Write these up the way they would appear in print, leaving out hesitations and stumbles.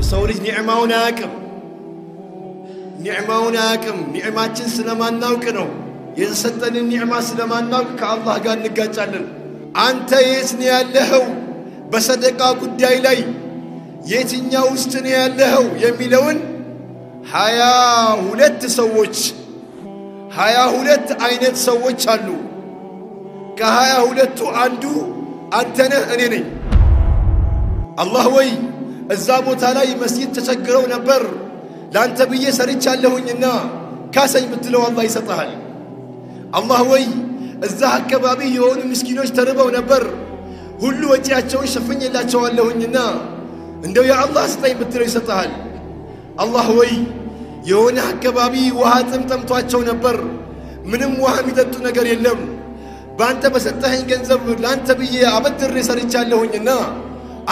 የሰው ልጅ ኒዕማውን አያውቅም ኒዕማችን ስለማናውቅ ነው የተሰጠንን ኒዕማ ስለማናውቅ ከአላህ ጋር እንጋጫለን አንተ የት ነው ያለኸው በሰደቃ ጉዳይ ላይ የትኛው ውስጥ ነው ያለኸው የሚለውን 22 አይነት ሰዎች አሉ ከ22ቱ አንዱ አንተ ነህ እኔ ነኝ አላህ ወይ እዛ ቦታ ላይ መስጊድ ተቸግረው ነበር ላንተ ብዬ ሰርቻለሁኝና ካሰኝ ብትለው አላህ ይሰጣል አላህ ወይ እዛ አከባቢ የሆኑ ምስኪኖች ተርበው ነበር ሁሉ ወጪያቸውን ሸፍኜላቸዋለሁኝና እንደው ያ አላህ ስጠኝ ብትለው ይሰጣል አላህ ወይ የሆነ አከባቢ ውሃ ጠምቷቸው ነበር ምንም ውሃ የሚጠጡ ነገር የለም ባንተ በሰጠኸኝ ገንዘብ ላንተ ብዬ አበድሬ ሰርቻለሁኝና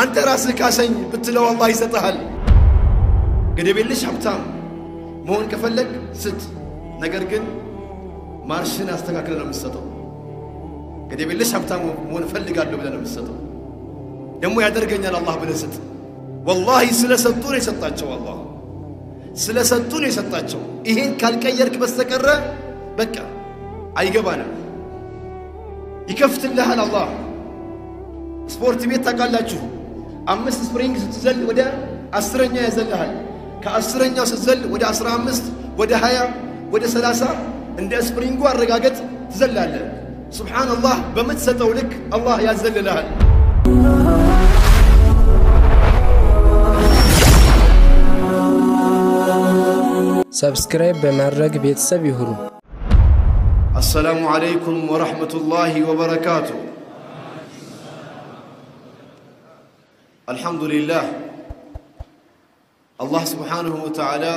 አንተ ራስህ ካሰኝ ብትለው አላህ ይሰጣል ገደብ የለሽ ሀብታም መሆን ከፈለግ ስጥ ነገር ግን ማርሽን አስተካክለ ነው የምትሰጠው ገደብ የለሽ ሀብታም መሆን ፈልጋለሁ ብለህ ነው የምትሰጠው ደግሞ ያደርገኛል አላህ ብለህ ስጥ والله ስለሰጡ ነው የሰጣቸው አላህ ስለሰጡ ነው የሰጣቸው ይሄን ካልቀየርክ በስተቀረ በቃ አይገባንም ይከፍትልሃል አላህ ስፖርት ቤት ታቃላችሁ 5 ስፕሪንግ ስትዘል ወደ 10ኛ ያዘልሃል ከ10ኛው ስትዘል ወደ 15 ወደ 20 ወደ 30 እንደ ስፕሪንጉ አረጋገጥ ትዘላለህ ሱብሃንአላህ በመትሰጠው ልክ አላህ ያዘልልሃል ሰብስክራይብ በማድረግ ቤተሰብ ይሁኑ السلام عليكم ورحمة الله وبركاته الحمد لله الله سبحانه وتعالى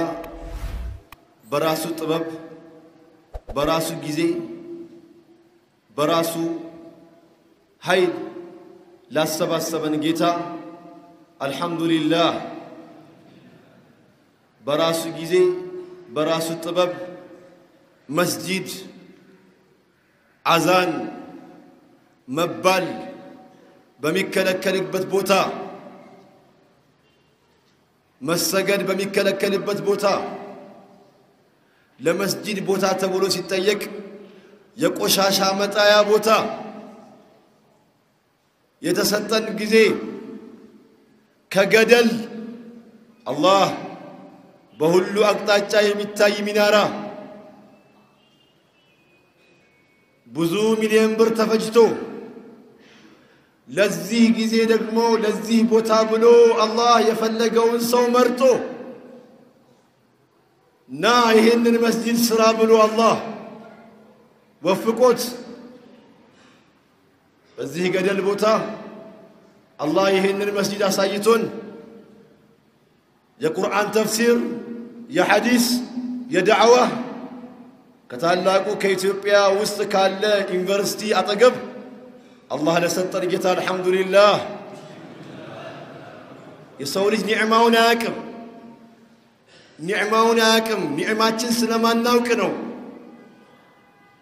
براسو طبب براسو جزي براسو هيد لا سبن جيتا الحمد لله براسو جزي براسو طبب مسجد አዛን መባል በሚከለከልበት ቦታ መሰገድ በሚከለከልበት ቦታ ለመስጂድ ቦታ ተብሎ ሲጠየቅ የቆሻሻ መጣያ ቦታ የተሰጠን ጊዜ ከገደል አላህ በሁሉ አቅጣጫ የሚታይ ሚናራ ብዙ ሚሊዮን ብር ተፈጅቶ ለዚህ ጊዜ ደግሞ ለዚህ ቦታ ብሎ አላህ የፈለገውን ሰው መርጦ ና ይሄንን መስጂድ ስራ ብሎ አላህ ወፍቆት በዚህ ገደል ቦታ አላህ ይሄንን መስጂድ አሳይቶን የቁርአን ተፍሲር የሐዲስ የዳዕዋ ከታላቁ ከኢትዮጵያ ውስጥ ካለ ዩኒቨርሲቲ አጠገብ አላህ ለሰጠን ጌታ አልহামዱሊላህ የሰው ልጅ ኒዕማውን አያውቅም ኒዕማችን ስለማናውቅ ነው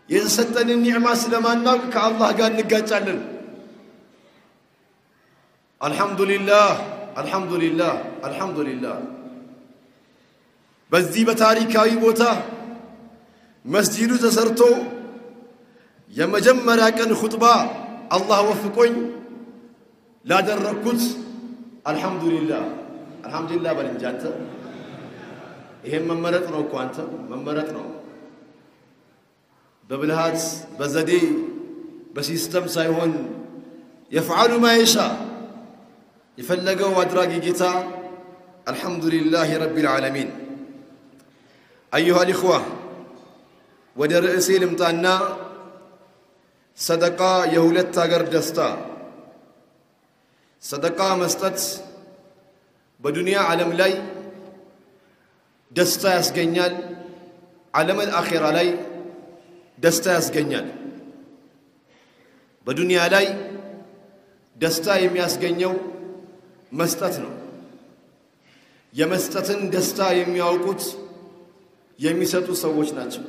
የተሰጠንን ኒዕማ ስለማናውቅ ከአላህ ጋር እንጋጫለን አልহামዱሊላህ በዚህ በታሪካዊ ቦታ መስጂዱ ተሰርቶ የመጀመሪያ ቀን ኹጥባ አላህ ወፍቆኝ ላደረኩት አልহামዱሊላህ በልንጃንተ ይሄን መመረጥ ነው እኮ አንተ መመረጥ ነው በብልሃት በዘዴ በሲስተም ሳይሆን يفعل ما يشاء يفلقوا أدراجي جتا الحمد لله رب العالمين أيها الإخوة ودرئسي لمتانا صدقاء يهولت تاغر دستا صدقاء مستت بدنيا عالم لاي دستا يسجنيال عالم الآخرة لاي دستا يسجنيال بدنيا لاي دستا يمياسجنيو مستتنا يمستتن دستا يمياوكوت يميستو سووش ناتشو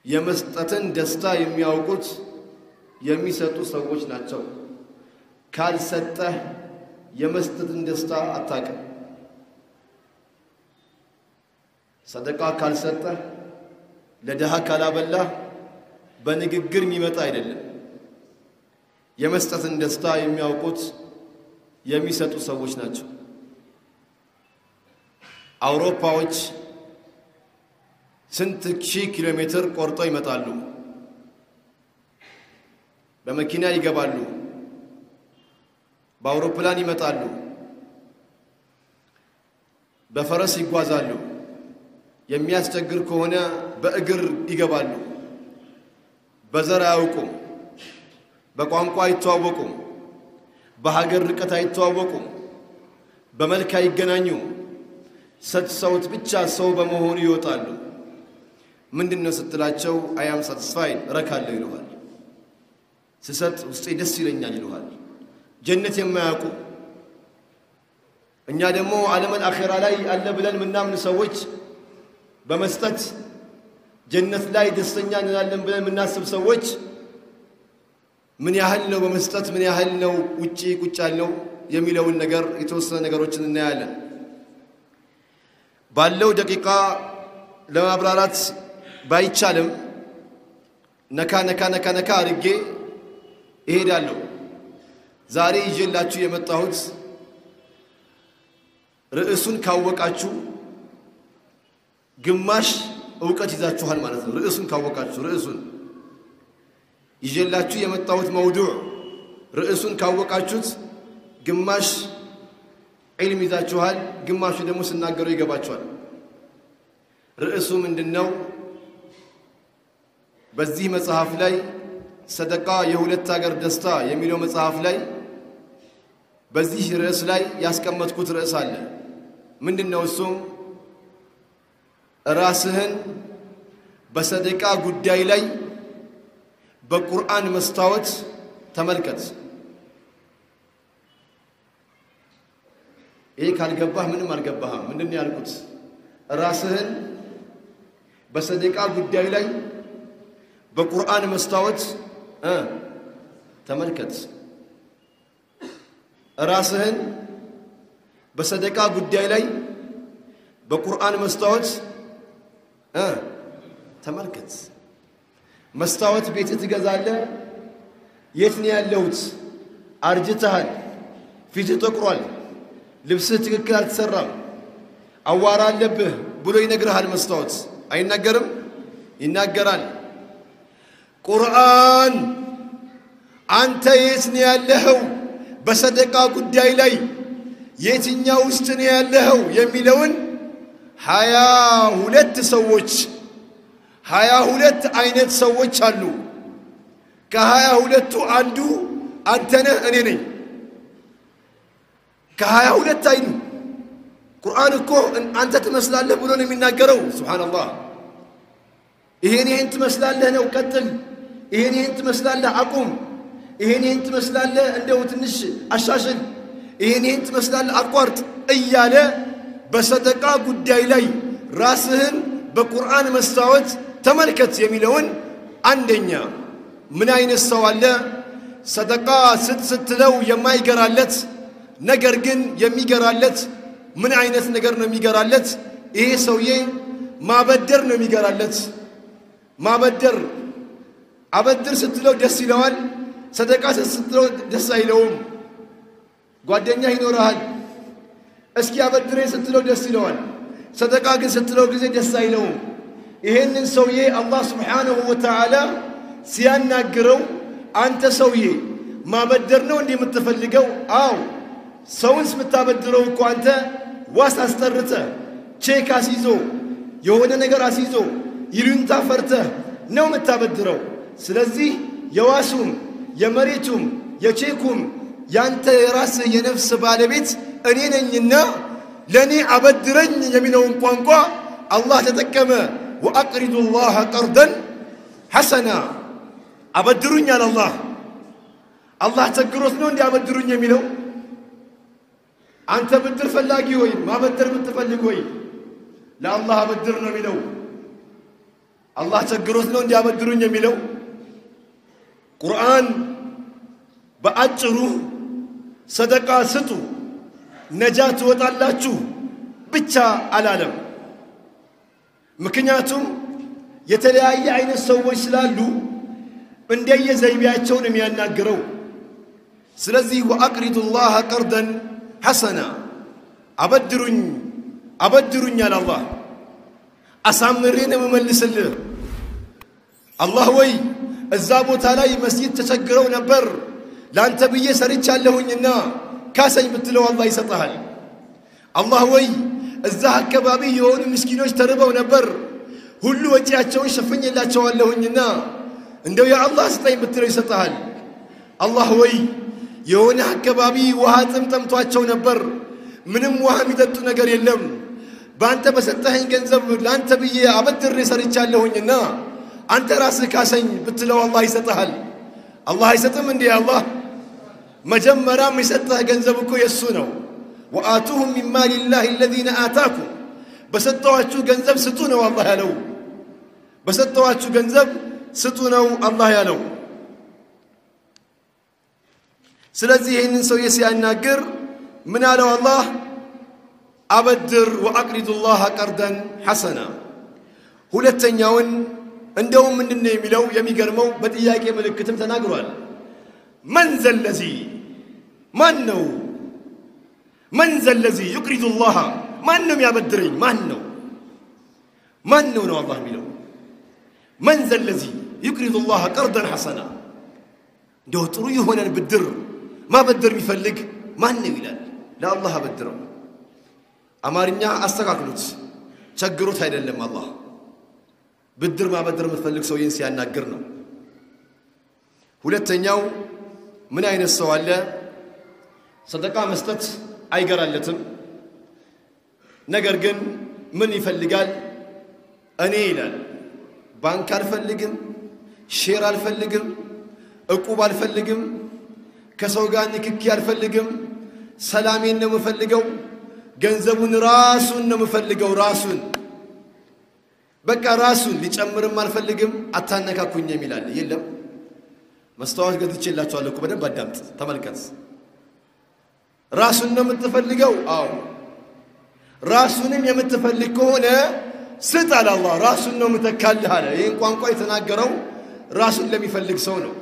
يمستتن دستا يمياوكوت يميستو سووش ناتشو كال سته የመስጠትን ደስታ አታውቅም። ሰደቃ ካልሰጠ ለድሃ ካላበላ በንግግር የሚመጣ አይደለም። የመስጠትን ደስታ የሚያውቁት የሚሰጡ ሰዎች ናቸው። አውሮፓዎች ስንት ሺህ ኪሎ ሜትር ቆርጠው ይመጣሉ። በመኪና ይገባሉ፣ በአውሮፕላን ይመጣሉ፣ በፈረስ ይጓዛሉ። የሚያስቸግር ከሆነ በእግር ይገባሉ። በዘር አያውቁም፣ በቋንቋ አይተዋወቁም፣ በሀገር ርቀት አይተዋወቁም፣ በመልክ አይገናኙም። ሰጥተውት ብቻ ሰው በመሆኑ ይወጣሉ። ምንድነው ስትላቸው I am satisfied ረካለሁ ይሉሃል። ስሰጥ ውስጤ ደስ ይለኛል ይሉሃል። ጀነት የማያውቁ እኛ ደግሞ ዓለመል አኺራ ላይ አለ ብለን ምናምን ሰዎች በመስጠት ጀነት ላይ ደስተኛ እንላለን ብለን ምናስብ ሰዎች ምን ያህል ነው በመስጠት ምን ያህል ነው ውጪ ቁጭ ያለው የሚለውን ነገር የተወሰነ ነገሮችን እናያለን። ባለው ደቂቃ ለማብራራት ባይቻልም ነካ አድርጌ እሄዳለሁ። ዛሬ ይዤላችሁ የመጣሁት ርዕሱን ካወቃችሁ ግማሽ ዕውቀት ይዛችኋል ማለት ነው። ርዕሱን ካወቃችሁ ርዕሱን ይዤላችሁ የመጣሁት መውዱዕ ርዕሱን ካወቃችሁት ግማሽ ዒልም ይዛችኋል፣ ግማሹ ደግሞ ስናገሩ ይገባችኋል። ርዕሱ ምንድነው? በዚህ መጽሐፍ ላይ ሰደቃ የሁለት ሀገር ደስታ የሚለው መጽሐፍ ላይ በዚህ ርዕስ ላይ ያስቀመጥኩት ርዕስ አለ። ምንድነው እሱም? ራስህን በሰደቃ ጉዳይ ላይ በቁርአን መስታወት ተመልከት። ይሄ ካልገባህ ምንም አልገባህም። ምንድነው ያልኩት? ራስህን በሰደቃ ጉዳይ ላይ በቁርአን መስታወት ተመልከት። ራስህን በሰደቃ ጉዳይ ላይ በቁርአን መስታወት ተመልከት። መስታወት ቤት ትገዛለህ። የት ነው ያለሁት? አርጅተሃል፣ ፊትህ ተቆሯል፣ ልብስህ ትክክል አልተሰራም፣ አዋራ አለብህ ብሎ ይነግርሃል። መስታወት አይናገርም? ይናገራል። ቁርአን አንተ የት ነው ያለኸው በሰደቃ ጉዳይ ላይ የትኛው ውስጥ ነው ያለኸው የሚለውን 22 አይነት ሰዎች አሉ። ከ22ቱ አንዱ አንተ ነህ፣ እኔ ነኝ። ከ22 አይኑ ቁርአን እኮ አንተ ትመስላለህ ብሎ ነው የሚናገረው። ሱብሃንአላህ። ይሄን ትመስላለህ ነው፣ ቀጥል። ይሄን ትመስላለህ፣ አቁም። ይሄን ትመስላለህ፣ እንደው ትንሽ አሻሽል። ይሄን ትመስላለህ፣ አቋርጥ እያለ በሰደቃ ጉዳይ ላይ ራስህን በቁርአን መስታወት ተመልከት የሚለውን አንደኛ ምን አይነት ሰው አለ? ሰደቃ ስትለው የማይገራለት ነገር ግን የሚገራለት ምን አይነት ነገር ነው የሚገራለት? ይሄ ሰውዬ ማበደር ነው የሚገራለት። ማበደር አበድር ስትለው ደስ ይለዋል፣ ሰደቃ ስትለው ደስ አይለውም። ጓደኛ ይኖርሃል፣ እስኪ አበድሬ ስትለው ደስ ይለዋል፣ ሰደቃ ግን ስትለው ጊዜ ደስ አይለውም። ይሄንን ሰውዬ አላህ Subhanahu Wa Ta'ala ሲያናግረው አንተ ሰውዬ ማበደር ነው እንዴ የምትፈልገው? አው ሰውንስ የምታበድረው እኮ አንተ ዋስ አስጠርተ ቼክ አስይዞ የሆነ ነገር አስይዞ ይሉንታ ፈርተ ነው የምታበድረው። ስለዚህ የዋሱም የመሬቱም የቼኩም ያንተ የራስህ የነፍስ ባለቤት እኔ ነኝና ለኔ አበድረኝ የሚለውን ቋንቋ አላህ ተጠቀመ። وأقرضوا الله قرضا حسنا አበድሩኝ አለ አላህ። አላህ ተግሮት ነው እንዴ አበድሩኝ የሚለው? አንተ ብድር ፈላጊ ሆይ ማበደር የምትፈልግ ሆይ ለአላህ አበድር ነው የሚለው። አላህ ተግሮት ነው እንዴ አበድሩኝ የሚለው? ቁርአን በአጭሩ ሰደቃ ስጡ ነጃት ወጣላችሁ ብቻ አላለም ምክንያቱም የተለያየ አይነት ሰዎች ስላሉ እንደየዘይቢያቸው ነው የሚያናገረው ስለዚህ ወአቅሪዱላህ ቀርደን ሐሰና አበድሩኝ አለ አላህ አሳምሬን መመልስልህ አላህ ወይ እዛ ቦታ ላይ መስጊድ ተቸግረው ነበር ላንተ ብዬ ሰርቻለሁኝና ካሰኝ ብትለው አላህ ይሰጣል አላህ ወይ እዛ አከባቢ የሆኑ ምስኪኖች ተርበው ነበር ሁሉ ወጪያቸውን ሸፍኝላቸዋለሁኝና እንደው ያ አላህ ስጠኝ ብትለው ይሰጣል አላህ ወይ የሆነ አከባቢ ውሃ ጠምቷቸው ነበር ምንም ውሃ የሚጠጡ ነገር የለም ባንተ በሰጠኸኝ ገንዘብ ላንተ ብዬ አበድሬ ሰርቻለሁኝና አንተ ራስህ ካሰኝ ብትለው አላህ ይሰጣል አላህ አይሰጥም እንዴ አላህ መጀመሪያም የሰጠህ ገንዘብ እኮ የሱ ነው ወአቱሁም ሚን ማሊላሂ الذين آتاكم በሰጠዋችሁ ገንዘብ ስጡ ነው አላህ ያለው በሰጠዋችሁ ገንዘብ ስጡ ነው አላህ ያለው ስለዚህ ይሄንን ሰው ሲያናገር ምን አለው አላህ አበድር ወአቅሪዱላህ ቀርደን ሐሰና ሁለተኛውን እንደውም ምንድነው የሚለው የሚገርመው በጥያቄ ምልክትም ተናግሯል መንዘለዚ ማነው መንዘለዚ ይቅሪዱላህ ማነው ያበድረኝ ማነው ነው አላህ የሚለው መንዘለዚ ይቅሪዱላህ ቀርደን ሐሰና እንደው ጥሩ የሆነን ብድር ማበደር የሚፈልግ ማነው ይላል ለአላህ አበድረው አማርኛ አስተካክሉት ቸግሮት አይደለም አላህ ብድር ማበደር የምትፈልግ ሰው ይህን ሲያናገር ነው ሁለተኛው ምን አይነት ሰው አለ ሰደቃ መስጠት አይገራለትም ነገር ግን ምን ይፈልጋል እኔ ይላል ባንክ አልፈልግም ሼር አልፈልግም እቁብ አልፈልግም ከሰው ጋር ንክኪ አልፈልግም ሰላሜን ነው የምፈልገው ገንዘቡን ራሱን ነው የምፈልገው ራሱን በቃ ራሱን ሊጨምርም አልፈልግም አታነካኩኝ የሚላል የለም መስተዋት ገዝቼላችኋለሁ እኮ በደንብ አዳምጥ ተመልከት ራሱን ነው የምትፈልገው አዎ ራሱንም የምትፈልግ ከሆነ ስጥ አለ አላህ ራሱን ነው የምተካልህ አለ ይሄን ቋንቋ የተናገረው ራሱን ለሚፈልግ ሰው ነው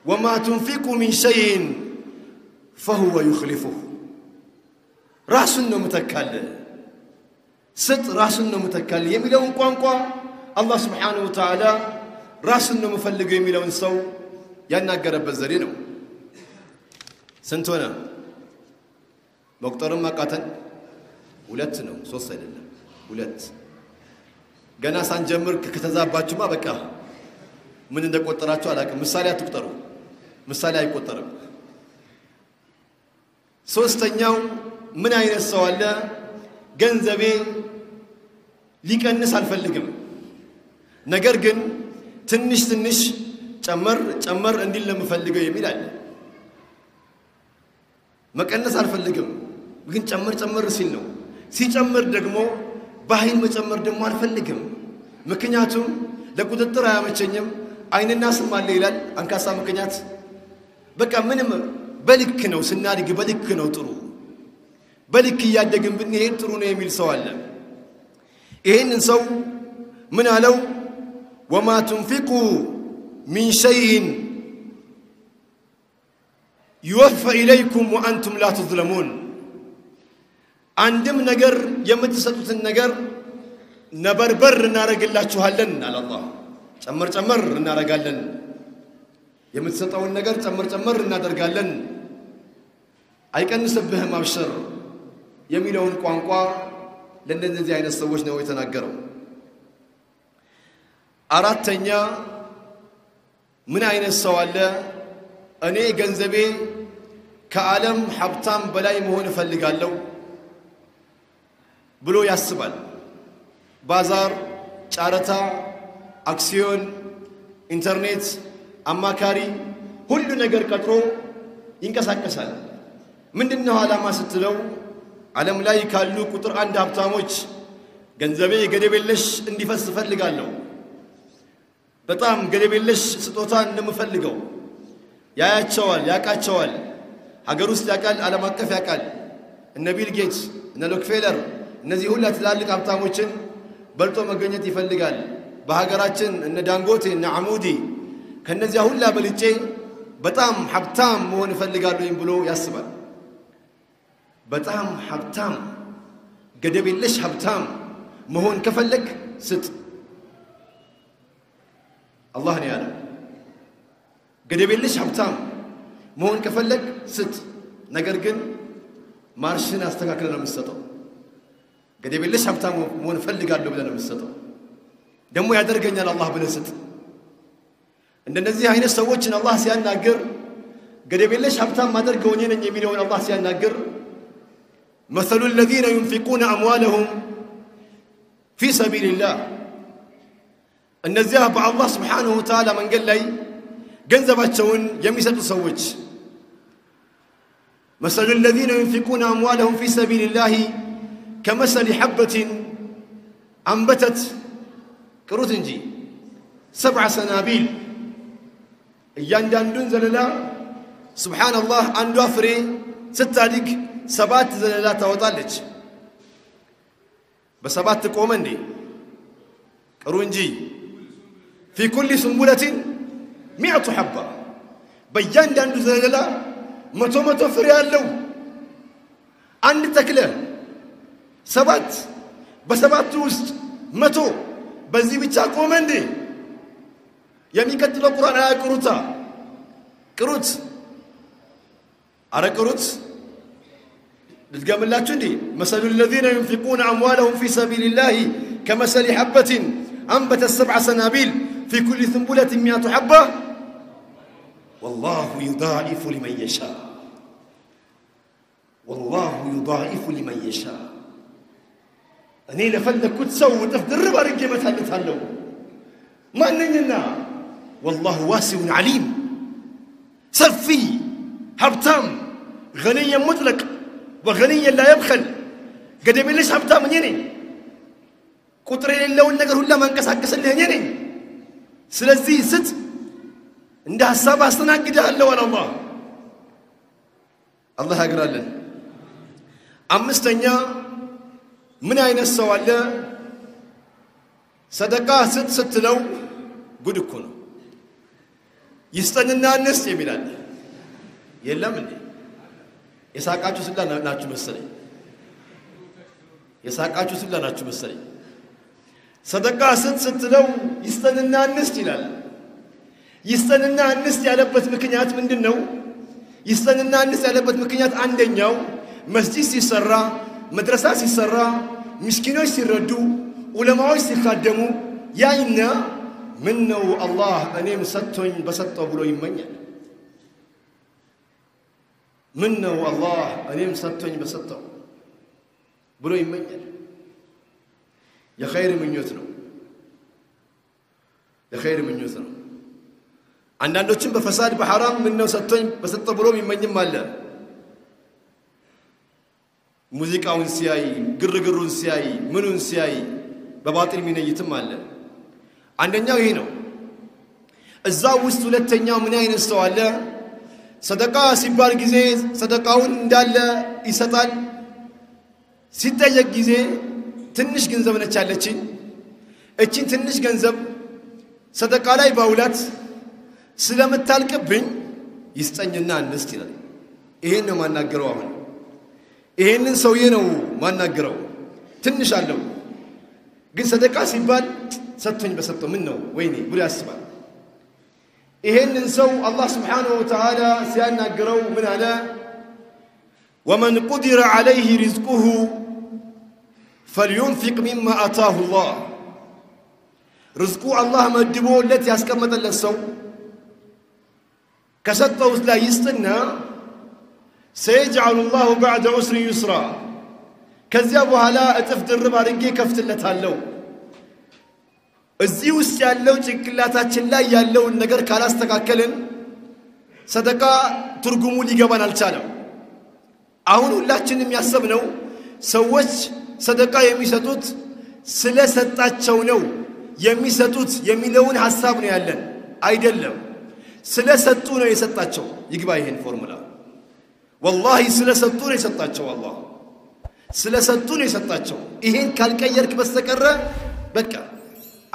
وما تنفقوا من شيء فهو يخلفه ራሱን ነው የምተካልህ ስጥ ራሱን ነው የምተካልህ የሚለውን ቋንቋ አላህ Subhanahu Wa Ta'ala ራሱን ነው የምፈልገው የሚለውን ሰው ያናገረበት ዘዴ ነው ስንት ሆነ መቁጠርም አቃተን ሁለት ነው ሶስት አይደለም ሁለት ገና ሳንጀምር ከተዛባችሁማ በቃ ምን እንደቆጠራችሁ አላውቅም ምሳሌ አትቁጠሩ ምሳሌ አይቆጠርም ሶስተኛው ምን አይነት ሰው አለ ገንዘቤ ሊቀንስ አልፈልግም ነገር ግን ትንሽ ጨመር እንዲል ለምፈልገው የሚል አለ መቀነስ አልፈልግም ግን ጨመር ሲል ነው ሲጨመር ደግሞ በኃይል መጨመር ደግሞ አልፈልግም ምክንያቱም ለቁጥጥር አያመቸኝም አይንና ስም አለ ይላል አንካሳ ምክንያት በቃ ምንም በልክ ነው ስናድግ በልክ ነው ጥሩ በልክ ያደግን ብንሄድ ጥሩ ነው የሚል ሰው አለ ይሄንን ሰው ምን አለው وما تنفقوا من شيء يوفى إليكم وأنتم لا تظلمون عندم ነገር የምትሰጡትን ነገር ነበርበር እናረጋላችኋለን አለ አላህ ጨመር እናረጋለን የምትሰጠውን ነገር ጨመር እናደርጋለን አይቀንስብህም አብሽር የሚለውን ቋንቋ ለእንደዚህ አይነት ሰዎች ነው የተናገረው አራተኛ ምን አይነት ሰው አለ እኔ ገንዘቤ ከዓለም ሀብታም በላይ መሆን እፈልጋለሁ ብሎ ያስባል ባዛር ጫረታ አክሲዮን ኢንተርኔት አማካሪ ሁሉ ነገር ቀጥሮ ይንቀሳቀሳል ምንድነው ዓላማ ስትለው ዓለም ላይ ካሉ ቁጥር አንድ ሀብታሞች ገንዘቤ ገደብየለሽ እንዲፈስ ፈልጋለሁ በጣም ገደብየለሽ ስጦታ እንደምፈልገው ያያቸዋል ያቃቸዋል ሀገር ውስጥ ያቃል ዓለም አቀፍ ያቃል እነ ቢል ጌትስ እነ ሎክፌለር እነዚህ ሁሉ ትላልቅ ሀብታሞችን በልጦ መገኘት ይፈልጋል በሀገራችን እነ ዳንጎቴ እነ አሙዲ ከነዚያ ሁሉ በልጬ በጣም ሀብታም መሆን እፈልጋለሁ ብሎ ያስባል በጣም ሀብታም ገደብ የለሽ ሀብታም መሆን ከፈለክ ስጥ አላህ ነው ያለው ገደብ የለሽ ሀብታም መሆን ከፈለክ ስጥ ነገር ግን ማርሽን አስተካክለህ ነው የምትሰጠው ገደብ የለሽ ሀብታም መሆን እፈልጋለሁ ብለህ ነው የምትሰጠው ደግሞ ያደርገኛል አላህ ብለህ ስጥ እንደነዚህ አይነት ሰዎችን አላህ ሲያናግር ገደብ የለሽ ሀብታም ማደርገው እኔ ነኝ የሚለውን አላህ ሲያናግር مثل الذين ينفقون أموالهم في سبيل الله النزيه بالله سبحانه وتعالى من قال لي ገንዘባቸውን የሚሰጡ ሰዎች مثل الذين ينفقون أموالهم في سبيل الله كمثل حبة أنبتت كروت እንጂ 7 ሰናቢል እያንዳንዱን ዘለላ ሱብሃንአላህ አንዷ ፍሬ ስታድግ 7 ዘለላ ታወጣለች በ7 ቆመ እንዴ ቅሩ እንጂ في كل سنبلة 100 حبة በእያንዳንዱ ዘለላ 100 ፍሬ ያለው አንድ ተክለ 7 በ7 ውስጥ 100 በዚህ ብቻ ቆመ እንዴ የሚከተለው ቁርአን አያቅሩታ ቅሩት አረቅሩት ልትገምላችሁ እንዴ مثل الذين ينفقون أموالهم في سبيل الله كمثل حبة أنبتت 7 سنابل في كل سنبلة 100 حبة والله يضاعف لمن يشاء والله يضاعف لمن يشاء أني لفلكت سووا تفدرب أرجمة هلتهلو ما أننا والله واسع عليم سفي هبتام غنيا مطلق وغنيا لا يبخل قد يبلش هبتام يني قطر اللون نقر ولا ما انكساكس اللي يني سلزي ست عندها السابع سنة كده ولا الله يقرأ لنا أمستنيا من أين السؤال صدقة ست لو قد يكونوا يستنى الناس يميلان يلا مني يساقاتو سلا ناتشو مسري يساقاتو سلا ناتشو مسري صدقة ست لو يستنى الناس يلال يستنى الناس ያለበት ምክንያት ምንድነው يستنى الناس ያለበት ምክንያት አንደኛው መስጂድ ሲሰራ መድረሳ ሲሰራ ምስኪኖች ሲረዱ ዑለማዎች ሲካደሙ ያይና ምን ነው አላህ እኔም ሰጥቶኝ በሰጠው ብሎ ይመኛል ምን ነው አላህ እኔም ሰጥቶኝ በሰጠው ብሎ ይመኛል የኸይር ምኞት ነው የኸይር ምኞት ነው አንዳንዶችም በፈሳድ በሐራም ምን ነው ሰጥቶኝ በሰጠው ብሎ ይመኝም አለ ሙዚቃውን ሲያይ ግርግሩን ሲያይ ምኑን ሲያይ በባጢል ሚነይትም አለ አንደኛው ይሄ ነው እዛው ውስጥ ሁለተኛው ምን አይነት ሰው አለ ሰደቃ ሲባል ጊዜ ሰደቃውን እንዳለ ይሰጣል ሲጠየቅ ጊዜ ትንሽ ገንዘብ ነች ያለችኝ እቺን ትንሽ ገንዘብ ሰደቃ ላይ ባውላት ስለምታልቅብኝ ይስጠኝና አንስት ይላል ይሄን ነው ማናገረው አሁን ይሄንን ሰውዬ ነው ማናገረው ትንሽ አለው ግን ሰደቃ ሲባል ሰጥቶኝ በሰጠው ምን ነው ወይኔ ብሎ ያስባል ይሄንን ሰው አላህ Subhanahu Wa Ta'ala ሲያናገረው ምን አለ ومن قدر عليه رزقه فلينفق مما آتاه الله رزقه الله مدبوለት ያስቀመጠለት ሰው ከሰጠው ላይ ይስጥና سيجعل الله بعد عسر يسرا ከዚያ በኋላ እጥፍ ድርብ አድርጌ ከፍትለታለሁ እዚህ ውስጥ ያለው ጭንቅላታችን ላይ ያለውን ነገር ካላስተካከልን ሰደቃ ትርጉሙ ሊገባን አልቻለም አሁን ሁላችንም ያሰብነው ሰዎች ሰደቃ የሚሰጡት ስለሰጣቸው ነው የሚሰጡት የሚለውን ሐሳብ ነው ያለን አይደለም ስለሰጡ ነው የሰጣቸው ይግባ ይሄን ፎርሙላ والله ስለሰጡ ነው የሰጣቸው አላህ ስለሰጡ ነው የሰጣቸው ይሄን ካልቀየርክ በስተቀረ በቃ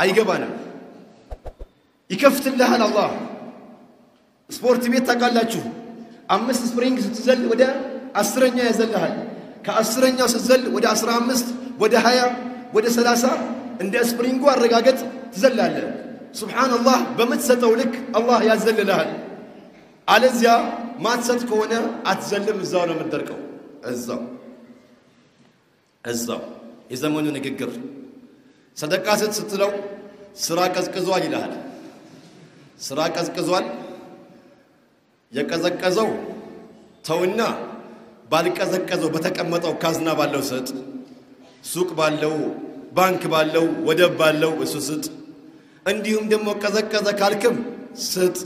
አይገባንም ይከፍትልሃል አላህ ስፖርት ቤት ታቃላችሁ 5 ስፕሪንግ ስትዘል ወደ 10ኛ ያዘልሃል ከ10ኛው ስትዘል ወደ 15 ወደ 20 ወደ 30 እንደ ስፕሪንጉ አረጋገጥ ትዘላለህ ሱብሃንአላህ በመትሰጠው ልክ አላህ ያዘልልሃል አለዚያ ማትሰጥ ከሆነ አትዘልም እዛው ነው የምትደርቀው እዛው የዘመኑ ንግግር ሰደቃ ስትለው ስራ ቀዝቅዟል ይላል ስራ ቀዝቅዟል የቀዘቀዘው ተውና ባልቀዘቀዘው በተቀመጠው ካዝና ባለው ሰጥ ሱቅ ባለው ባንክ ባለው ወደብ ባለው እሱ ስጥ እንዲሁም ደግሞ ቀዘቀዘ ካልክም ስጥ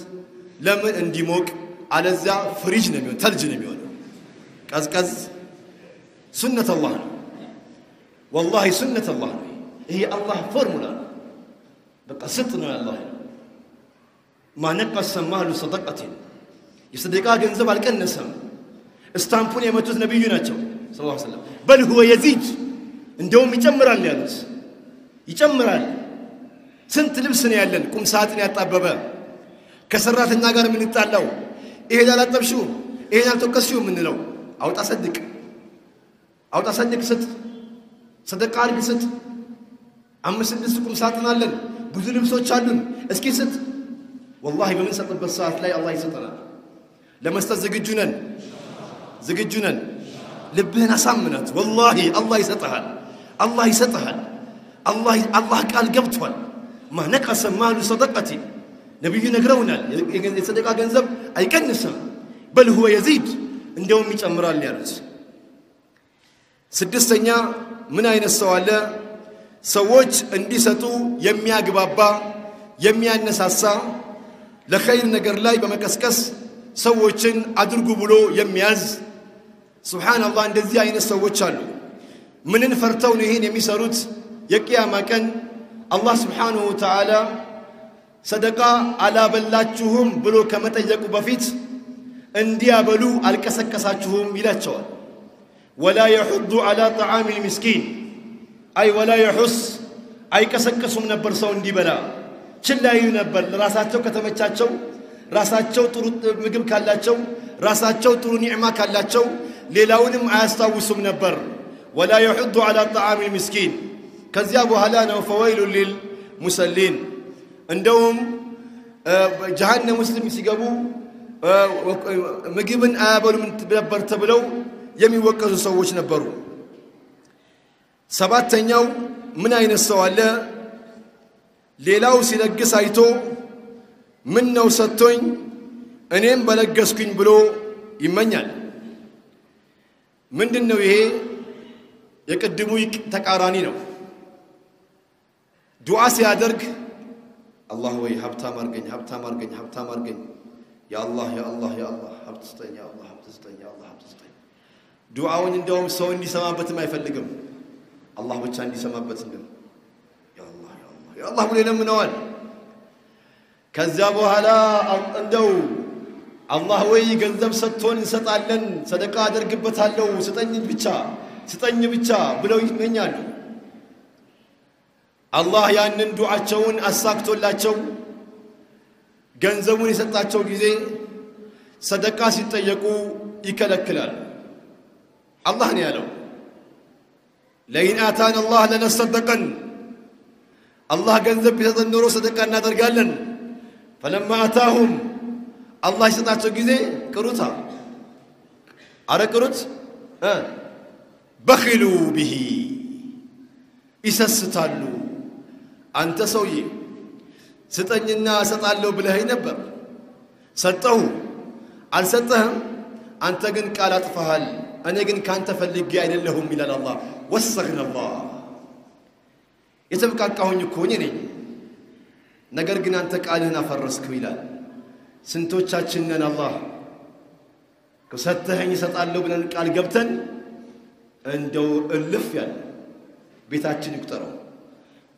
ለምን እንዲሞቅ አለዚያ ፍሪጅ ነው የሚሆነው ተልጅ ነው የሚሆነው ቀዝቀዝ ሱነተ አላህ ነው والله سنة الله هي الله فورمولا بقى ستنا يا الله ما نقص مال صدقة يصدقها جنزب على كنسم استامبون يمتوز نبينا صلى الله عليه وسلم بل هو يزيد عندهم يجمرال يالس يجمرال سنت لبسنا يالن كم ساعتنا يطببا كسراتنا غير من يطالعو ايه لا تبشو ايه لا تكسيو منلو او تصدق ست صدق على ست أما سدسكم ساتنا لن بذلهم صوت شادون اسكي ست والله بمن سات بالساعات لا الله يستنا لما استزججونن زججونن لبنا سامنت والله الله يستها الله قال قبطوال ما نقص مال صدقتي نبي نقرونا صدقة ገንዘብ አይቀንስም بل هو يزيد እንደውም ይጨምራል ያሉት ስድስተኛ ምን አይነት ሰው አለ ሰዎች እንዲሰጡ የሚያግባባ የሚያነሳሳ ለኸይር ነገር ላይ በመቀስቀስ ሰዎችን አድርጉ ብሎ የሚያዝ ሱብሃንአላህ እንደዚህ አይነት ሰዎች አሉ ምንን ፈርተው ነው ይሄን የሚሰሩት የቂያማ ቀን አላህ ሱብሃነሁ ወተዓላ ሰደቃ አላበላችሁም ብሎ ከመጠየቁ በፊት እንዲያበሉ አልቀሰቀሳችሁም ይላቸዋል ولا يحض على طعام المسكين أي ولا يحس أي كسكسهم نبر سو እንዲበላ ችላዩ ነበር ራሳቸው ከተመቻቸው ራሳቸው ጥሩ ምግብ ካላቸው ራሳቸው ጥሩ ኒዕማ ካላቸው ሌላውንም አያስታውሱም ነበር ولا يحض على طعام المسكين ከዚያ በኋላ ነው فويل للمصلين እንደውም ጀሃነም ሙስሊም ሲገቡ ምግብን አያበሉም ነበር ተብለው የሚወቀሱ ሰዎች ነበሩ ሰባተኛው ምን አይነት ሰው አለ ሌላው ሲለግስ አይቶ ምን ነው ሰጥቶኝ እኔም በለገስኩኝ ብሎ ይመኛል ምንድነው ይሄ የቅድሙ ተቃራኒ ነው ዱዓ ሲያደርግ አላህ ወይ ሀብታም አርገኝ ያ አላህ ሀብት ስጠኝ ያ አላህ ሀብት ስጠኝ ዱዓውን እንደውም ሰው እንዲሰማበትም አይፈልግም አላህ ብቻ እንዲሰማበት ነው ያ አላህ ብሎ ለምነዋል ከዛ በኋላ እንደው አላህ ወይ ገንዘብ ሰጥቶን እንሰጣለን ሰደቃ አደርግበታለሁ ስጠኝ ብቻ ብለው ይመኛሉ አላህ ያንን ዱዓቸውን አሳክቶላቸው ገንዘቡን የሰጣቸው ጊዜ ሰደቃ ሲጠየቁ ይከለክላል الله نيالو لئن آتانا الله لنصدقن الله ገንዘብ ቢሰጠን ኖሮ ሰደቃ እናደርጋለን فلما آتاهم الله ይሰጣቸው ጊዜ ቅሩታ አረቅሩት بخلوا به ይሰስታሉ አንተ ሰውዬ ስጠኝና እሰጣለሁ ብለኸኝ ነበር ሰጠሁ አልሰጠህም አንተ ግን ቃል አጥፈሃል أنا جن كان تفلق إلى لهم إلى الله وسخنا الله يتبقى كهون يكونيني نجر جن أنت كأننا فرسك ويلا سنتو تشاتشننا الله كسرتها يسات الله بنا قال جبتن عندو اللفيان بيتاتشني كترو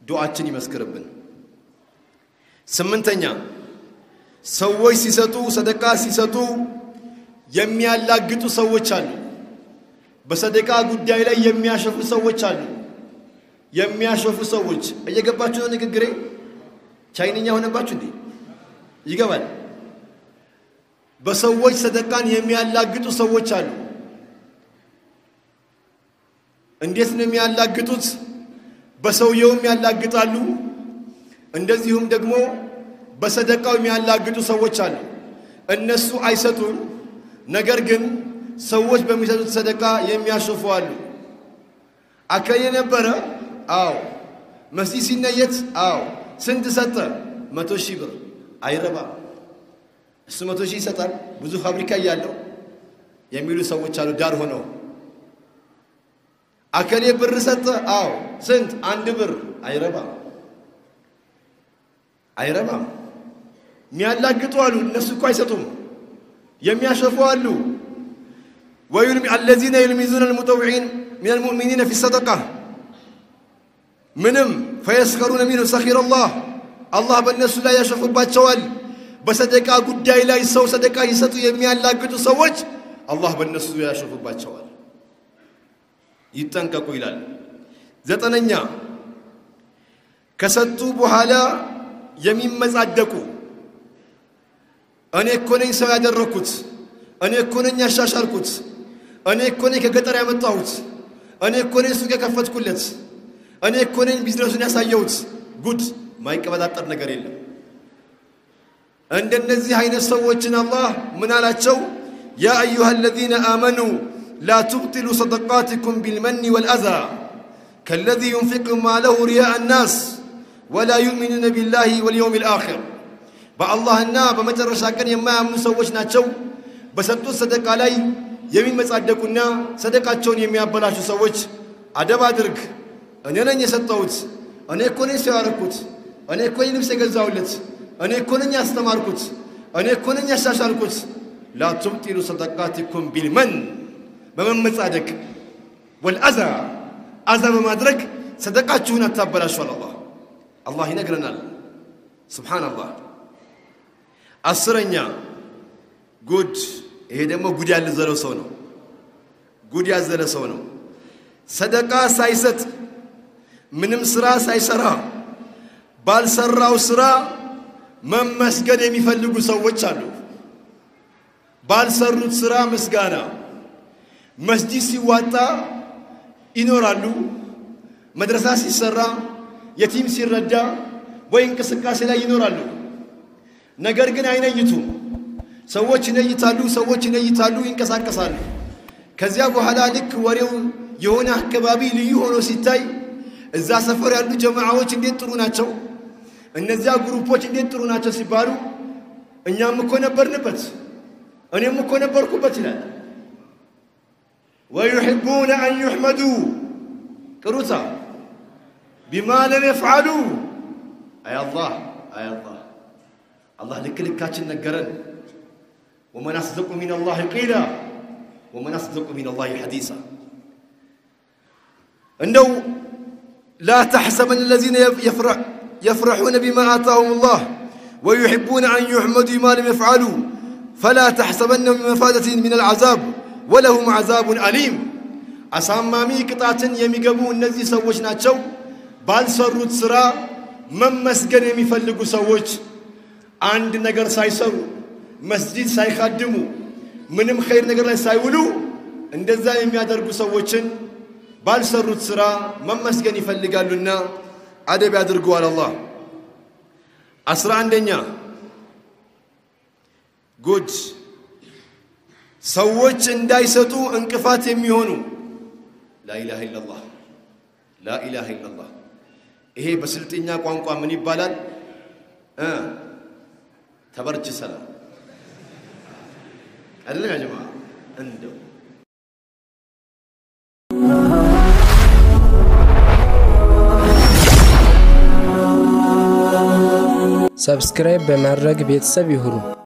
دعاتشني مسكربن سمنتنيا سوي سيساتو صدقة سيساتو يمي الله جتو سوي تشانو በሰደቃ ጉዳይ ላይ የሚያሸፉ ሰዎች አሉ የሚያሸፉ ሰዎች እየገባችሁ ነው ንግግሬ ቻይንኛ ሆነባችሁ እንዴ ይገባል በሰዎች ሰደቃን የሚያላግጡ ሰዎች አሉ እንዴት ነው የሚያላግጡት በሰውየውም ያላግጣሉ እንደዚሁም ደግሞ በሰደቃው የሚያላግጡ ሰዎች አሉ እነሱ አይሰጡም ነገር ግን ሰዎች በሚሰጡት ሰደቃ የሚያሸፉ አሉ አከየ ነበረ አው መስጂድ ሲነየት አው ስንት ሰጠ 100,000 ብር አይረባ እሱ 100,000 ይሰጣል ብዙ ፋብሪካ ያለው የሚሉ ሰዎች አሉ ዳር ሆነው አከለ ብር ሰጠ አው ስንት 1 ብር አይረባ ሚያላግጡ አሉ እነሱ እኮ አይሰጡም የሚያሸፉ አሉ ويلم الذين يلمزون المتطوعين من المؤمنين في الصدقه منهم فيسخرون منه سخر الله بالناس لا يشفقባቸዋል በሰደቃ ጉዳይ ላይ ሰው ሰደቃ ይሰጡ የሚያላግጡ ሰዎች አላህ በእነሱ ያሸፉባቸዋል ይጠንቀቁ ይላል ዘጠነኛ ከሰጡ በኋላ የሚመጻደቁ እኔ እኮ ነኝ ሰው ያደረኩት እኔ እኮ ነኝ ያሻሻልኩት እኔ እኮ ነኝ ከገጠር ያመጣሁት እኔ እኮ ነኝ ሱቅ የከፈትኩለት እኔ እኮ ነኝ ቢዝነሱን ያሳየሁት ጉድ ማይቀበጣጠር ነገር የለም እንደነዚህ አይነት ሰዎችን አላህ ምን አላቸው ያ አዩሃ الذين آمنوا لا تبطلوا صدقاتكم بالمن والأذى كالذي ينفق ماله رياء الناس ولا يؤمنون بالله واليوم الآخر በአላህና በመጨረሻ ቀን የማያምኑ ሰዎች ናቸው በሰጡት ሰደቃ ላይ የሚመጻደቁና ሰደቃቸውን የሚያበላሹ ሰዎች አደብ አድርግ እኔ ነኝ የሰጠሁት እኔ እኮ ነኝ ያረኩት እኔ እኮ ነኝ ልብስ የገዛሁለት እኔ እኮ ነኝ ያስተማርኩት እኔ እኮ ነኝ ያሻሻልኩት لا تبطلوا صدقاتكم بالمن በመመጻደቅ والأذى أذى በማድረግ ሰደቃችሁን አታበላሹ አላህ ይነግረናል سبحان الله አስረኛ ጉድ ይሄ ደግሞ ጉድ ያዘለው ሰው ነው ጉድ ያዘለ ሰው ነው ሰደቃ ሳይሰጥ ምንም ስራ ሳይሰራ ባልሰራው ስራ መመስገን የሚፈልጉ ሰዎች አሉ ባልሰሩት ስራ ምስጋና መስጂድ ሲዋጣ ይኖራሉ መድረሳ ሲሰራ የቲም ሲረዳ ወይ እንቅስቃሴ ላይ ይኖራሉ ነገር ግን አይነይቱም ሰዎች ይነይታሉ ይንቀሳቀሳሉ ከዚያ በኋላ ልክ ወሬው የሆነ አከባቢ ልዩ ሆኖ ሲታይ እዛ ሰፈር ያሉ ጀማዓዎች እንዴት ጥሩ ናቸው እነዚያ ግሩፖች እንዴት ጥሩ ናቸው ሲባሉ እኛም እኮ ነበርንበት እኔም እኮ ነበርኩበት ይላል ويحبون أن يحمدوا قروتا بما لم يفعلوا أي الله الله لكلكاتشن نقرن ومن أصدق من الله قيلا ومن أصدق من الله حديثا أنه لا تحسبن الذين يفرحون بما آتاهم الله ويحبون أن يحمدوا بما لم يفعلوا فلا تحسبنهم بمفازة من العذاب ولهم عذاب أليم أسامامي قطعة يميقبوا النزي سوّج ناتشو بالسروت سرا ممسجن يميفلقوا سوّج عند نجر سايسرو مسجد سايخدمو منم خير نجر سايولو اندزا يميادرقوا سوّجن بالسروت سرا ممسجن يفلقوا لنا عدب يادرقوا على الله أسرع عندنا good ሰዎች እንዳይሰጡ እንቅፋት የሚሆኑ لا اله الا الله ይሄ በስልጥኛ ቋንቋ ምን ይባላል ተበርች ሰላም አይደለም ያ ጀማዓ እንደው ሰብስክራይብ በማድረግ ቤተሰብ ይሁኑ